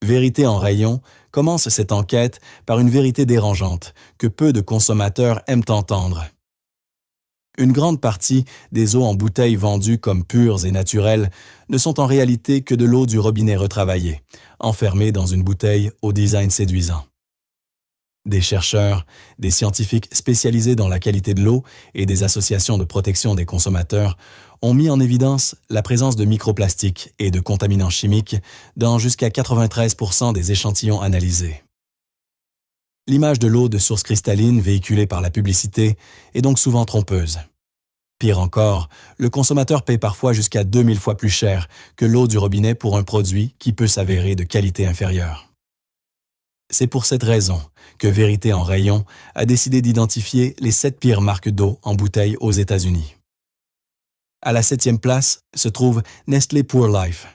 Vérité en rayon commence cette enquête par une vérité dérangeante que peu de consommateurs aiment entendre. Une grande partie des eaux en bouteilles vendues comme pures et naturelles ne sont en réalité que de l'eau du robinet retravaillée, enfermée dans une bouteille au design séduisant. Des chercheurs, des scientifiques spécialisés dans la qualité de l'eau et des associations de protection des consommateurs ont mis en évidence la présence de microplastiques et de contaminants chimiques dans jusqu'à 93% des échantillons analysés. L'image de l'eau de source cristalline véhiculée par la publicité est donc souvent trompeuse. Pire encore, le consommateur paie parfois jusqu'à 2000 fois plus cher que l'eau du robinet pour un produit qui peut s'avérer de qualité inférieure. C'est pour cette raison que Vérité en rayon a décidé d'identifier les 7 pires marques d'eau en bouteille aux États-Unis. À la 7e place se trouve Nestlé Pure Life.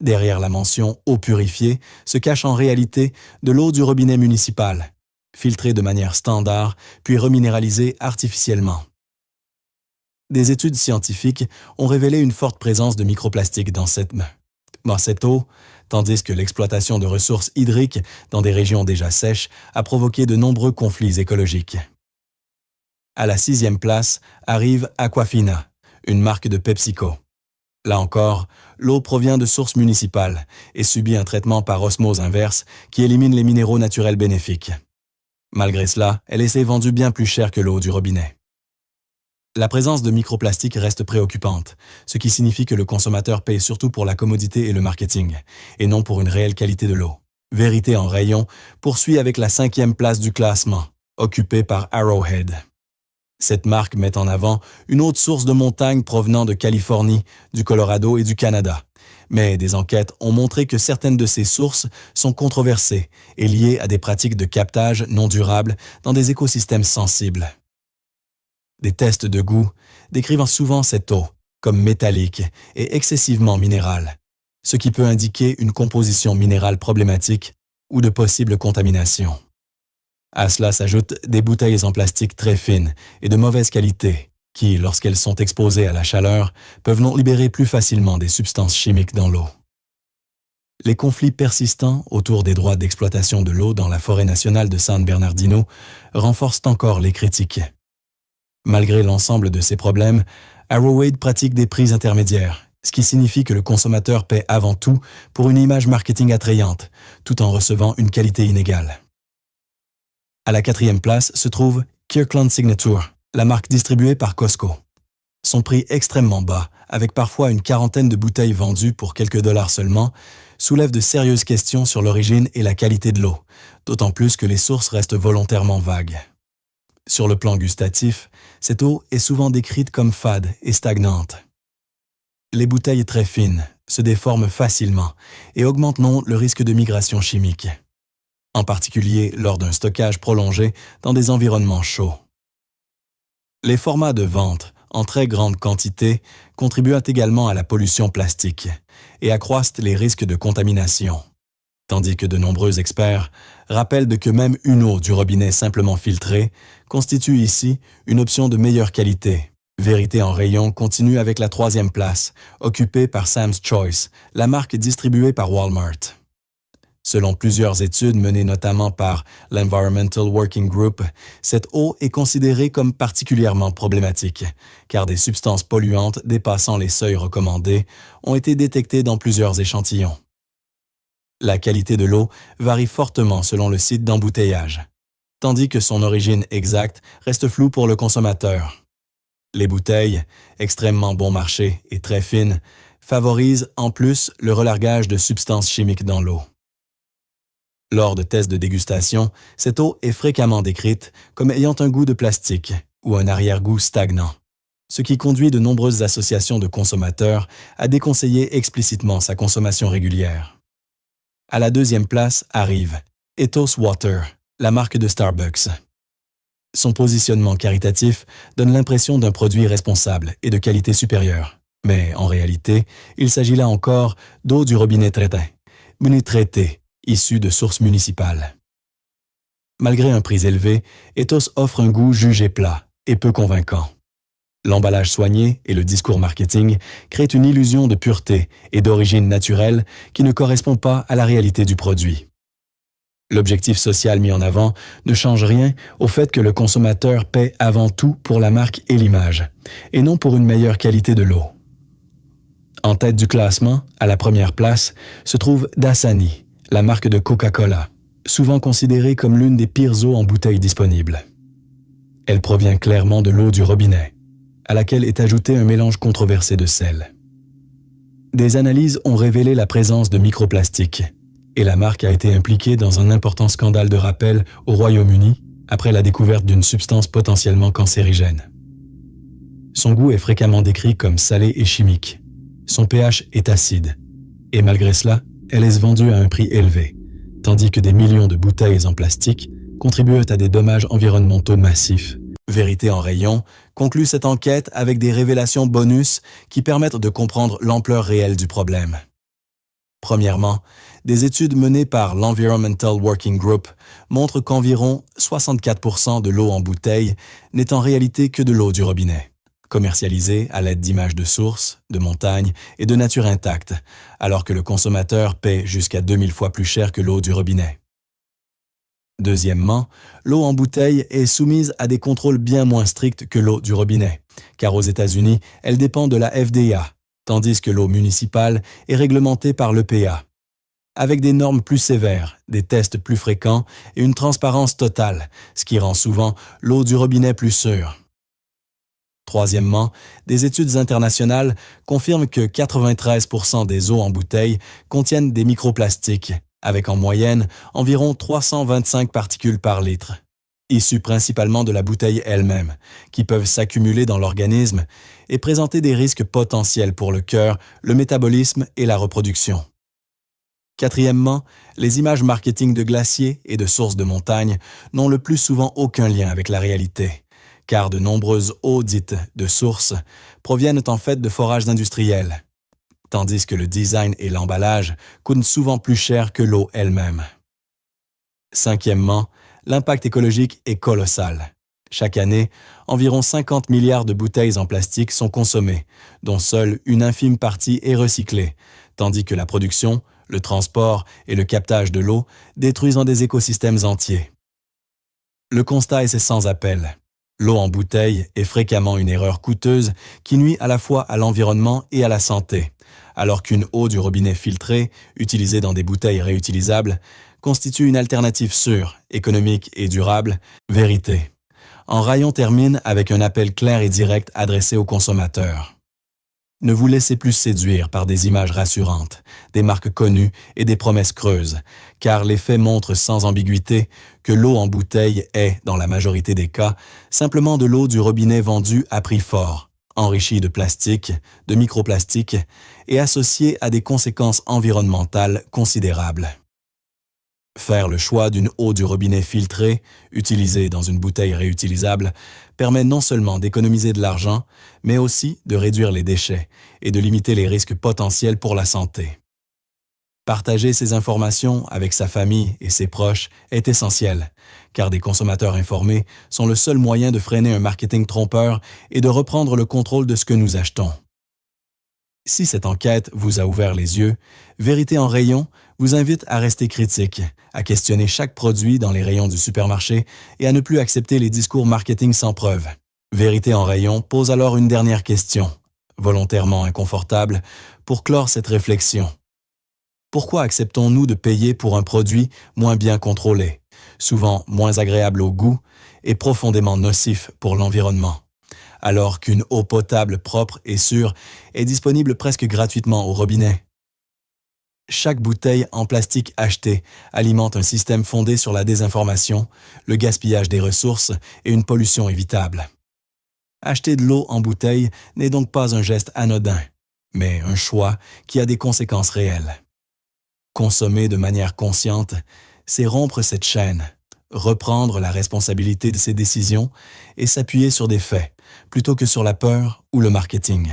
Derrière la mention « eau purifiée » se cache en réalité de l'eau du robinet municipal, filtrée de manière standard puis reminéralisée artificiellement. Des études scientifiques ont révélé une forte présence de microplastiques dans cette eau, tandis que l'exploitation de ressources hydriques dans des régions déjà sèches a provoqué de nombreux conflits écologiques. À la 6e place arrive Aquafina, une marque de PepsiCo. Là encore, l'eau provient de sources municipales et subit un traitement par osmose inverse qui élimine les minéraux naturels bénéfiques. Malgré cela, elle est vendue bien plus cher que l'eau du robinet. La présence de microplastiques reste préoccupante, ce qui signifie que le consommateur paye surtout pour la commodité et le marketing, et non pour une réelle qualité de l'eau. Vérité en rayon poursuit avec la 5e place du classement, occupée par Arrowhead. Cette marque met en avant une haute source de montagne provenant de Californie, du Colorado et du Canada. Mais des enquêtes ont montré que certaines de ces sources sont controversées et liées à des pratiques de captage non durables dans des écosystèmes sensibles. Des tests de goût décrivent souvent cette eau comme métallique et excessivement minérale, ce qui peut indiquer une composition minérale problématique ou de possibles contaminations. À cela s'ajoutent des bouteilles en plastique très fines et de mauvaise qualité qui, lorsqu'elles sont exposées à la chaleur, peuvent non libérer plus facilement des substances chimiques dans l'eau. Les conflits persistants autour des droits d'exploitation de l'eau dans la forêt nationale de San Bernardino renforcent encore les critiques. Malgré l'ensemble de ces problèmes, Arrowhead pratique des prix intermédiaires, ce qui signifie que le consommateur paie avant tout pour une image marketing attrayante, tout en recevant une qualité inégale. À la 4e place se trouve Kirkland Signature, la marque distribuée par Costco. Son prix extrêmement bas, avec parfois une quarantaine de bouteilles vendues pour quelques dollars seulement, soulève de sérieuses questions sur l'origine et la qualité de l'eau, d'autant plus que les sources restent volontairement vagues. Sur le plan gustatif, cette eau est souvent décrite comme fade et stagnante. Les bouteilles très fines se déforment facilement et augmentent le risque de migration chimique, en particulier lors d'un stockage prolongé dans des environnements chauds. Les formats de vente en très grande quantité contribuent également à la pollution plastique et accroissent les risques de contamination, tandis que de nombreux experts rappellent que même une eau du robinet simplement filtrée constitue ici une option de meilleure qualité. Vérité en rayon continue avec la 3e place, occupée par Sam's Choice, la marque distribuée par Walmart. Selon plusieurs études menées notamment par l'Environmental Working Group, cette eau est considérée comme particulièrement problématique, car des substances polluantes dépassant les seuils recommandés ont été détectées dans plusieurs échantillons. La qualité de l'eau varie fortement selon le site d'embouteillage, tandis que son origine exacte reste floue pour le consommateur. Les bouteilles, extrêmement bon marché et très fines, favorisent en plus le relargage de substances chimiques dans l'eau. Lors de tests de dégustation, cette eau est fréquemment décrite comme ayant un goût de plastique ou un arrière-goût stagnant, ce qui conduit de nombreuses associations de consommateurs à déconseiller explicitement sa consommation régulière. À la 2e place arrive Ethos Water, la marque de Starbucks. Son positionnement caritatif donne l'impression d'un produit responsable et de qualité supérieure. Mais en réalité, il s'agit là encore d'eau du robinet traitée, issue de sources municipales. Malgré un prix élevé, Ethos offre un goût jugé plat et peu convaincant. L'emballage soigné et le discours marketing créent une illusion de pureté et d'origine naturelle qui ne correspond pas à la réalité du produit. L'objectif social mis en avant ne change rien au fait que le consommateur paie avant tout pour la marque et l'image, et non pour une meilleure qualité de l'eau. En tête du classement, à la première place, se trouve Dasani, la marque de Coca-Cola, souvent considérée comme l'une des pires eaux en bouteille disponibles. Elle provient clairement de l'eau du robinet, à laquelle est ajouté un mélange controversé de sel. Des analyses ont révélé la présence de microplastiques, et la marque a été impliquée dans un important scandale de rappel au Royaume-Uni après la découverte d'une substance potentiellement cancérigène. Son goût est fréquemment décrit comme salé et chimique. Son pH est acide, et malgré cela, elle est vendue à un prix élevé, tandis que des millions de bouteilles en plastique contribuent à des dommages environnementaux massifs. Vérité en rayon conclut cette enquête avec des révélations bonus qui permettent de comprendre l'ampleur réelle du problème. Premièrement, des études menées par l'Environmental Working Group montrent qu'environ 64% de l'eau en bouteille n'est en réalité que de l'eau du robinet, commercialisée à l'aide d'images de sources, de montagnes et de nature intacte, alors que le consommateur paie jusqu'à 2000 fois plus cher que l'eau du robinet. Deuxièmement, l'eau en bouteille est soumise à des contrôles bien moins stricts que l'eau du robinet, car aux États-Unis, elle dépend de la FDA, tandis que l'eau municipale est réglementée par l'EPA, avec des normes plus sévères, des tests plus fréquents et une transparence totale, ce qui rend souvent l'eau du robinet plus sûre. Troisièmement, des études internationales confirment que 93% des eaux en bouteille contiennent des microplastiques, avec en moyenne environ 325 particules par litre, issues principalement de la bouteille elle-même, qui peuvent s'accumuler dans l'organisme et présenter des risques potentiels pour le cœur, le métabolisme et la reproduction. Quatrièmement, les images marketing de glaciers et de sources de montagnes n'ont le plus souvent aucun lien avec la réalité, car de nombreuses eaux dites de sources proviennent en fait de forages industriels, tandis que le design et l'emballage coûtent souvent plus cher que l'eau elle-même. Cinquièmement, l'impact écologique est colossal. Chaque année, environ 50 milliards de bouteilles en plastique sont consommées, dont seule une infime partie est recyclée, tandis que la production, le transport et le captage de l'eau détruisent des écosystèmes entiers. Le constat est sans appel. L'eau en bouteille est fréquemment une erreur coûteuse qui nuit à la fois à l'environnement et à la santé, alors qu'une eau du robinet filtrée, utilisée dans des bouteilles réutilisables, constitue une alternative sûre, économique et durable. Vérité. En rayon termine avec un appel clair et direct adressé aux consommateurs. Ne vous laissez plus séduire par des images rassurantes, des marques connues et des promesses creuses, car les faits montrent sans ambiguïté que l'eau en bouteille est, dans la majorité des cas, simplement de l'eau du robinet vendue à prix fort, enrichie de plastique, de microplastiques et associée à des conséquences environnementales considérables. Faire le choix d'une eau du robinet filtrée, utilisée dans une bouteille réutilisable, permet non seulement d'économiser de l'argent, mais aussi de réduire les déchets et de limiter les risques potentiels pour la santé. Partager ces informations avec sa famille et ses proches est essentiel, car des consommateurs informés sont le seul moyen de freiner un marketing trompeur et de reprendre le contrôle de ce que nous achetons. Si cette enquête vous a ouvert les yeux, Vérité en rayon vous invite à rester critique, à questionner chaque produit dans les rayons du supermarché et à ne plus accepter les discours marketing sans preuve. Vérité en rayon pose alors une dernière question, volontairement inconfortable, pour clore cette réflexion. Pourquoi acceptons-nous de payer pour un produit moins bien contrôlé, souvent moins agréable au goût et profondément nocif pour l'environnement, alors qu'une eau potable propre et sûre est disponible presque gratuitement au robinet? Chaque bouteille en plastique achetée alimente un système fondé sur la désinformation, le gaspillage des ressources et une pollution évitable. Acheter de l'eau en bouteille n'est donc pas un geste anodin, mais un choix qui a des conséquences réelles. Consommer de manière consciente, c'est rompre cette chaîne, reprendre la responsabilité de ses décisions et s'appuyer sur des faits, plutôt que sur la peur ou le marketing.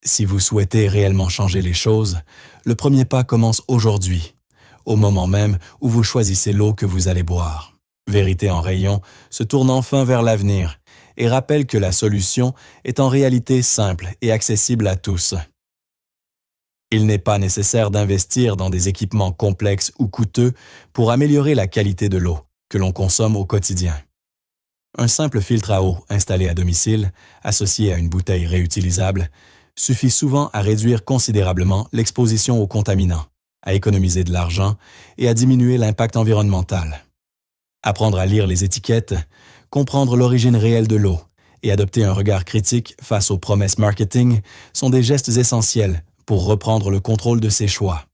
Si vous souhaitez réellement changer les choses, le premier pas commence aujourd'hui, au moment même où vous choisissez l'eau que vous allez boire. Vérité en rayon se tourne enfin vers l'avenir et rappelle que la solution est en réalité simple et accessible à tous. Il n'est pas nécessaire d'investir dans des équipements complexes ou coûteux pour améliorer la qualité de l'eau que l'on consomme au quotidien. Un simple filtre à eau installé à domicile, associé à une bouteille réutilisable, suffit souvent à réduire considérablement l'exposition aux contaminants, à économiser de l'argent et à diminuer l'impact environnemental. Apprendre à lire les étiquettes, comprendre l'origine réelle de l'eau et adopter un regard critique face aux promesses marketing sont des gestes essentiels pour reprendre le contrôle de ses choix.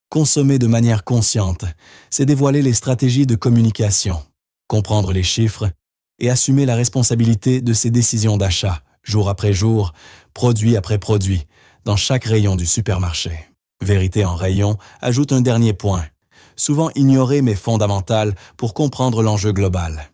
Consommer de manière consciente, c'est dévoiler les stratégies de communication, comprendre les chiffres et assumer la responsabilité de ses décisions d'achat, jour après jour, produit après produit, dans chaque rayon du supermarché. Vérité en rayon ajoute un dernier point, souvent ignoré mais fondamental pour comprendre l'enjeu global.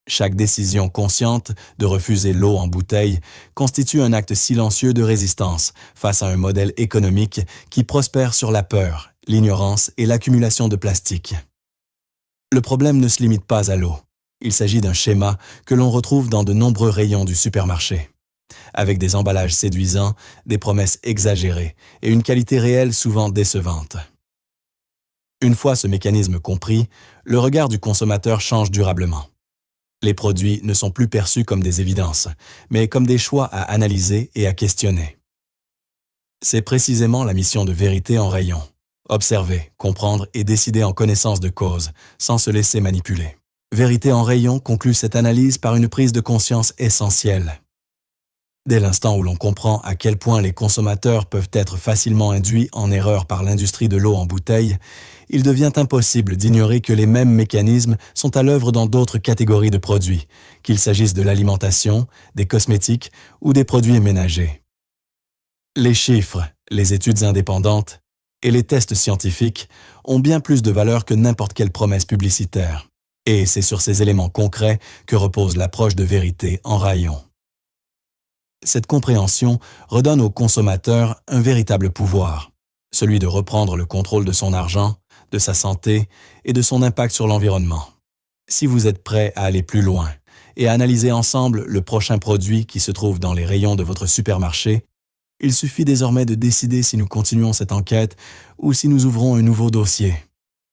Chaque décision consciente de refuser l'eau en bouteille constitue un acte silencieux de résistance face à un modèle économique qui prospère sur la peur, l'ignorance et l'accumulation de plastique. Le problème ne se limite pas à l'eau. Il s'agit d'un schéma que l'on retrouve dans de nombreux rayons du supermarché, avec des emballages séduisants, des promesses exagérées et une qualité réelle souvent décevante. Une fois ce mécanisme compris, le regard du consommateur change durablement. Les produits ne sont plus perçus comme des évidences, mais comme des choix à analyser et à questionner. C'est précisément la mission de Vérité en rayon. Observer, comprendre et décider en connaissance de cause, sans se laisser manipuler. Vérité en rayon conclut cette analyse par une prise de conscience essentielle. Dès l'instant où l'on comprend à quel point les consommateurs peuvent être facilement induits en erreur par l'industrie de l'eau en bouteille, il devient impossible d'ignorer que les mêmes mécanismes sont à l'œuvre dans d'autres catégories de produits, qu'il s'agisse de l'alimentation, des cosmétiques ou des produits ménagers. Les chiffres, les études indépendantes et les tests scientifiques ont bien plus de valeur que n'importe quelle promesse publicitaire. Et c'est sur ces éléments concrets que repose l'approche de Vérité en rayon. Cette compréhension redonne au consommateur un véritable pouvoir, celui de reprendre le contrôle de son argent, de sa santé et de son impact sur l'environnement. Si vous êtes prêt à aller plus loin et à analyser ensemble le prochain produit qui se trouve dans les rayons de votre supermarché, il suffit désormais de décider si nous continuons cette enquête ou si nous ouvrons un nouveau dossier.